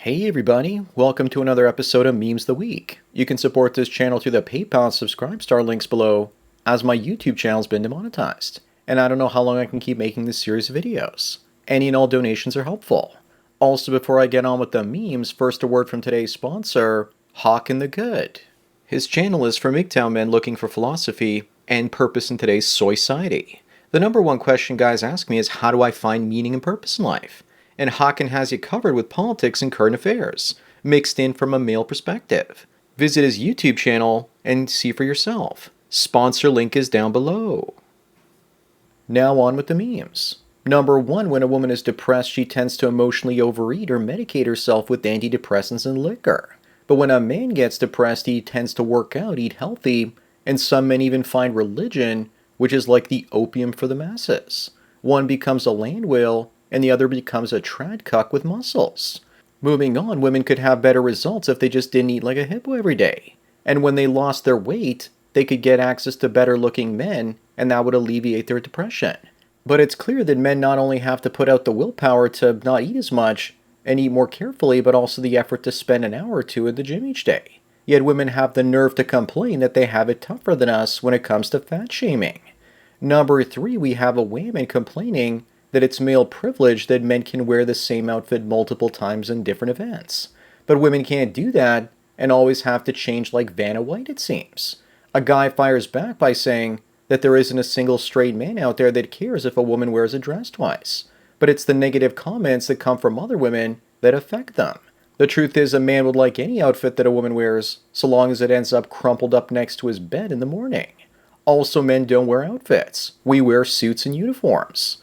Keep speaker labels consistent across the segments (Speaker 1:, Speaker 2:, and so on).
Speaker 1: Hey everybody, welcome to another episode of Memes the Week. You can support this channel through the PayPal and Subscribe Star links below, as my YouTube channel's been demonetized, and I don't know how long I can keep making this series of videos. Any and all donations are helpful. Also, before I get on with the memes, first a word from today's sponsor, Hawk and the Good. His channel is for MGTOW men looking for philosophy and purpose in today's society. The number one question guys ask me is, how do I find meaning and purpose in life? And Hawken has you covered with politics and current affairs, mixed in from a male perspective. Visit his YouTube channel and see for yourself. Sponsor link is down below. Now on with the memes. Number one, when a woman is depressed, she tends to emotionally overeat or medicate herself with antidepressants and liquor. But when a man gets depressed, he tends to work out, eat healthy, and some men even find religion, which is like the opium for the masses. One becomes a land whale, and the other becomes a trad cuck with muscles. Moving on, women could have better results if they just didn't eat like a hippo every day. And when they lost their weight, they could get access to better looking men, and that would alleviate their depression. But it's clear that men not only have to put out the willpower to not eat as much and eat more carefully, but also the effort to spend an hour or two at the gym each day. Yet women have the nerve to complain that they have it tougher than us when it comes to fat shaming. Number three, we have a woman complaining that it's male privilege that men can wear the same outfit multiple times in different events. But women can't do that and always have to change like Vanna White, it seems. A guy fires back by saying that there isn't a single straight man out there that cares if a woman wears a dress twice. But it's the negative comments that come from other women that affect them. The truth is, a man would like any outfit that a woman wears, so long as it ends up crumpled up next to his bed in the morning. Also, men don't wear outfits. We wear suits and uniforms.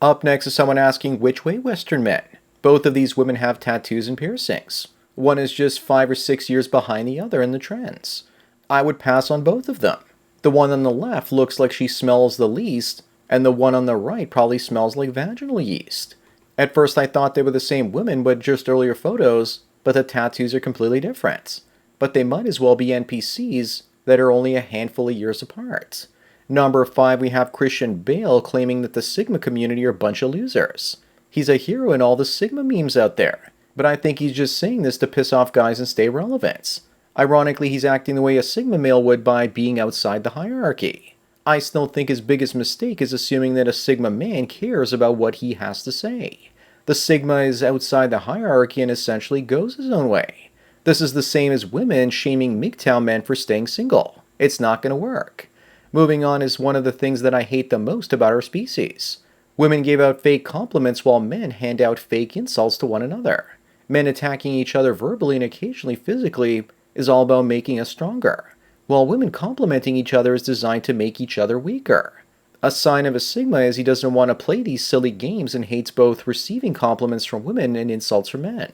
Speaker 1: Up next is someone asking which way Western men. Both of these women have tattoos and piercings. One is just 5 or 6 years behind the other in the trends. I would pass on both of them. The one on the left looks like she smells the least, and the one on the right probably smells like vaginal yeast. At first I thought they were the same women, but just earlier photos, but the tattoos are completely different. But they might as well be NPCs that are only a handful of years apart. Number 5, we have Christian Bale claiming that the Sigma community are a bunch of losers. He's a hero in all the Sigma memes out there, but I think he's just saying this to piss off guys and stay relevant. Ironically, he's acting the way a Sigma male would by being outside the hierarchy. I still think his biggest mistake is assuming that a Sigma man cares about what he has to say. The Sigma is outside the hierarchy and essentially goes his own way. This is the same as women shaming MGTOW men for staying single. It's not going to work. Moving on is one of the things that I hate the most about our species. Women give out fake compliments while men hand out fake insults to one another. Men attacking each other verbally and occasionally physically is all about making us stronger, while women complimenting each other is designed to make each other weaker. A sign of a Sigma is he doesn't want to play these silly games and hates both receiving compliments from women and insults from men.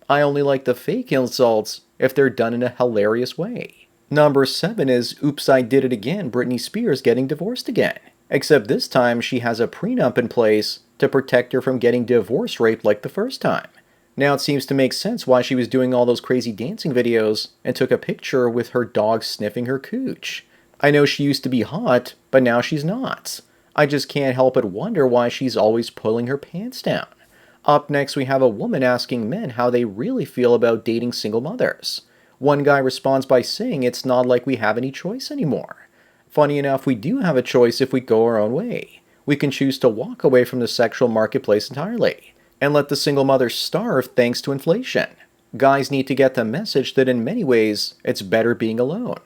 Speaker 1: I only like the fake insults if they're done in a hilarious way. Number 7 is Oops, I Did It Again, Britney Spears getting divorced again. Except this time she has a prenup in place to protect her from getting divorce raped like the first time. Now it seems to make sense why she was doing all those crazy dancing videos and took a picture with her dog sniffing her cooch. I know she used to be hot, but now she's not. I just can't help but wonder why she's always pulling her pants down. Up next we have a woman asking men how they really feel about dating single mothers. One guy responds by saying it's not like we have any choice anymore. Funny enough, we do have a choice if we go our own way. We can choose to walk away from the sexual marketplace entirely and let the single mother starve thanks to inflation. Guys need to get the message that in many ways, it's better being alone.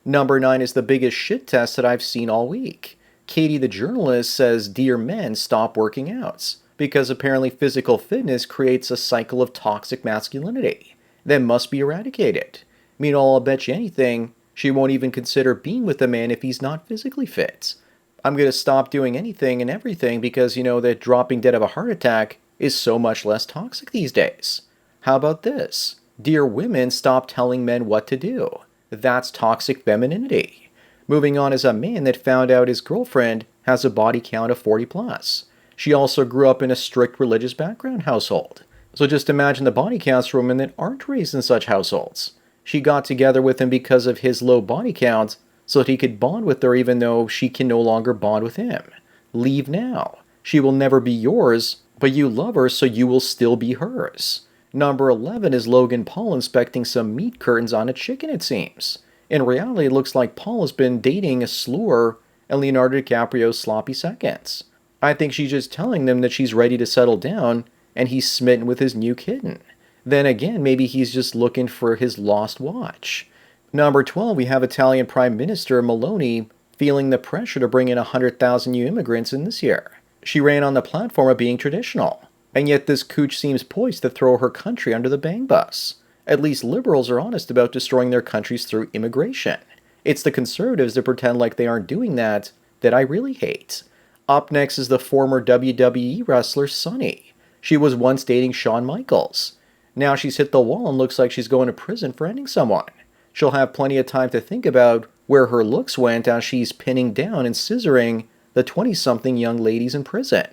Speaker 1: Number 9 is the biggest shit test that I've seen all week. Katie the journalist says, "Dear men, stop working out," because apparently physical fitness creates a cycle of toxic masculinity that must be eradicated. Meanwhile, I'll bet you anything, she won't even consider being with a man if he's not physically fit. I'm going to stop doing anything and everything because you know that dropping dead of a heart attack is so much less toxic these days. How about this? Dear women, stop telling men what to do. That's toxic femininity. Moving on is a man that found out his girlfriend has a body count of 40 plus. She also grew up in a strict religious background household. So just imagine the body counts for women that aren't raised in such households. She got together with him because of his low body count so that he could bond with her even though she can no longer bond with him. Leave now. She will never be yours, but you love her so you will still be hers. Number 11 is Logan Paul inspecting some meat curtains on a chicken, it seems. In reality, it looks like Paul has been dating a slur and Leonardo DiCaprio's sloppy seconds. I think she's just telling them that she's ready to settle down and he's smitten with his new kitten. Then again, maybe he's just looking for his lost watch. Number 12, we have Italian Prime Minister Meloni feeling the pressure to bring in 100,000 new immigrants in this year. She ran on the platform of being traditional. And yet this cooch seems poised to throw her country under the bang bus. At least liberals are honest about destroying their countries through immigration. It's the conservatives that pretend like they aren't doing that I really hate. Up next is the former WWE wrestler Sunny. She was once dating Shawn Michaels. Now she's hit the wall and looks like she's going to prison for ending someone. She'll have plenty of time to think about where her looks went as she's pinning down and scissoring the 20-something young ladies in prison.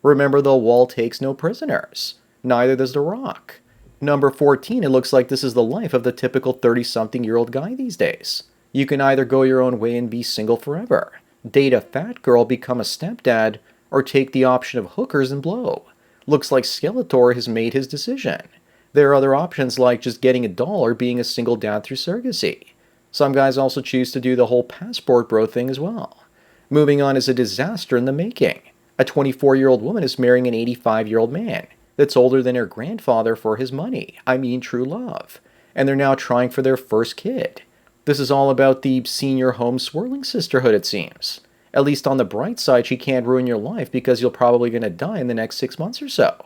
Speaker 1: Remember, the wall takes no prisoners. Neither does The Rock. Number 14, it looks like this is the life of the typical 30-something-year-old guy these days. You can either go your own way and be single forever, date a fat girl, become a stepdad, or take the option of hookers and blow. Looks like Skeletor has made his decision. There are other options like just getting a doll or being a single dad through surrogacy. Some guys also choose to do the whole passport bro thing as well. Moving on is a disaster in the making. A 24-year-old woman is marrying an 85-year-old man that's older than her grandfather for his money. I mean, true love. And they're now trying for their first kid. This is all about the senior home swirling sisterhood, it seems. At least on the bright side, she can't ruin your life because you're probably going to die in the next 6 months or so.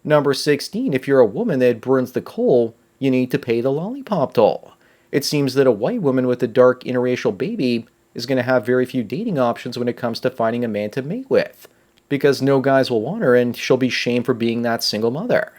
Speaker 1: Number 16, if you're a woman that burns the coal, you need to pay the lollipop toll. It seems that a white woman with a dark interracial baby is going to have very few dating options when it comes to finding a man to mate with, because no guys will want her and she'll be shamed for being that single mother.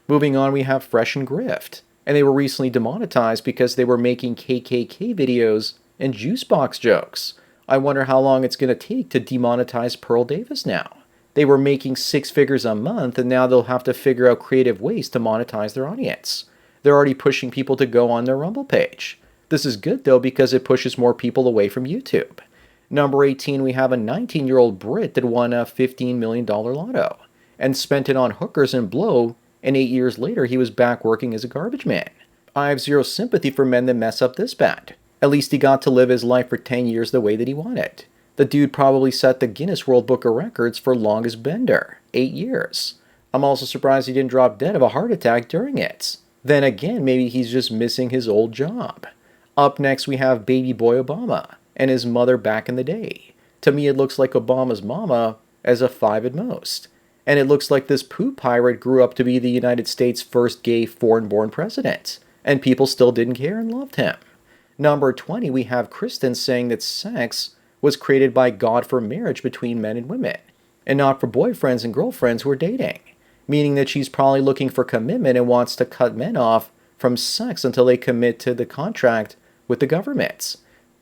Speaker 1: Moving on, we have Fresh and Grift, and they were recently demonetized because they were making KKK videos and juice box jokes. I wonder how long it's going to take to demonetize Pearl Davis now. They were making 6 figures a month, and now they'll have to figure out creative ways to monetize their audience. They're already pushing people to go on their Rumble page. This is good, though, because it pushes more people away from YouTube. Number 18, we have a 19-year-old Brit that won a $15 million lotto and spent it on hookers and blow, and 8 years later he was back working as a garbage man. I have zero sympathy for men that mess up this bad. At least he got to live his life for 10 years the way that he wanted. The dude probably set the Guinness World Book of Records for longest bender, 8 years. I'm also surprised he didn't drop dead of a heart attack during it. Then again, maybe he's just missing his old job. Up next, we have baby boy Obama and his mother back in the day. To me, it looks like Obama's mama as a 5 at most. And it looks like this poop pirate grew up to be the United States' first gay foreign-born president, and people still didn't care and loved him. Number 20, we have Kristen saying that sex was created by God for marriage between men and women, and not for boyfriends and girlfriends who are dating, meaning that she's probably looking for commitment and wants to cut men off from sex until they commit to the contract with the government.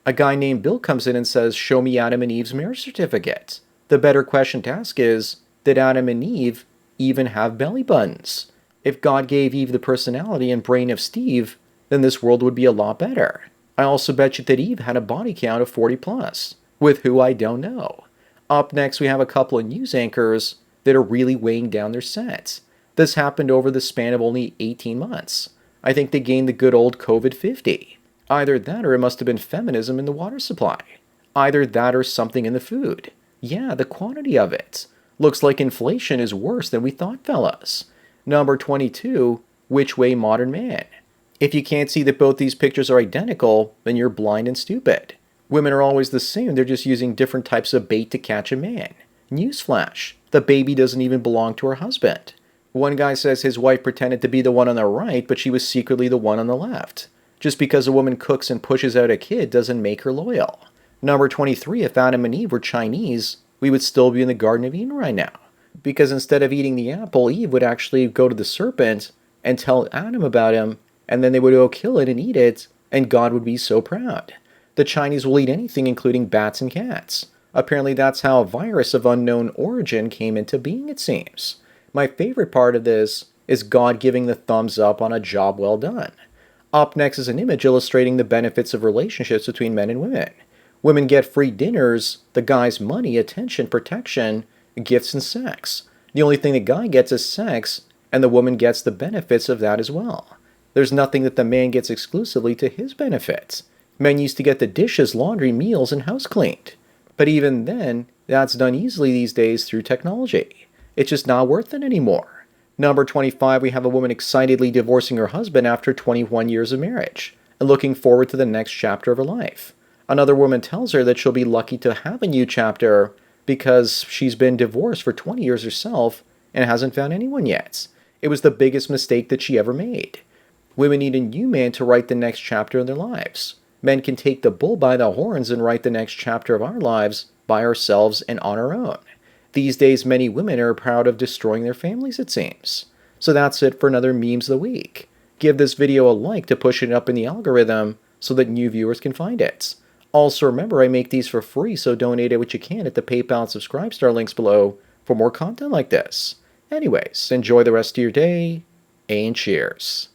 Speaker 1: A guy named Bill comes in and says, "Show me Adam and Eve's marriage certificate." The better question to ask is, did Adam and Eve even have belly buttons? If God gave Eve the personality and brain of Steve, then this world would be a lot better. I also bet you that Eve had a body count of 40 plus. With who, I don't know. Up next, we have a couple of news anchors that are really weighing down their sets. This happened over the span of only 18 months. I think they gained the good old COVID-50. Either that or it must have been feminism in the water supply. Either that or something in the food. Yeah, the quantity of it. Looks like inflation is worse than we thought, fellas. Number 22, which way modern man? If you can't see that both these pictures are identical, then you're blind and stupid. Women are always the same, they're just using different types of bait to catch a man. Newsflash, the baby doesn't even belong to her husband. One guy says his wife pretended to be the one on the right, but she was secretly the one on the left. Just because a woman cooks and pushes out a kid doesn't make her loyal. Number 23, if Adam and Eve were Chinese, we would still be in the Garden of Eden right now. Because instead of eating the apple, Eve would actually go to the serpent and tell Adam about him, and then they would go kill it and eat it, and God would be so proud. The Chinese will eat anything, including bats and cats. Apparently that's how a virus of unknown origin came into being, it seems. My favorite part of this is God giving the thumbs up on a job well done. Up next is an image illustrating the benefits of relationships between men and women. Women get free dinners, the guy's money, attention, protection, gifts, and sex. The only thing the guy gets is sex, and the woman gets the benefits of that as well. There's nothing that the man gets exclusively to his benefits. Men used to get the dishes, laundry, meals, and house cleaned. But even then, that's done easily these days through technology. It's just not worth it anymore. Number 25, we have a woman excitedly divorcing her husband after 21 years of marriage and looking forward to the next chapter of her life. Another woman tells her that she'll be lucky to have a new chapter because she's been divorced for 20 years herself and hasn't found anyone yet. It was the biggest mistake that she ever made. Women need a new man to write the next chapter in their lives. Men can take the bull by the horns and write the next chapter of our lives by ourselves and on our own. These days, many women are proud of destroying their families, it seems. So that's it for another Memes of the Week. Give this video a like to push it up in the algorithm so that new viewers can find it. Also remember, I make these for free, so donate what you can at the PayPal and Subscribestar links below for more content like this. Anyways, enjoy the rest of your day, and cheers.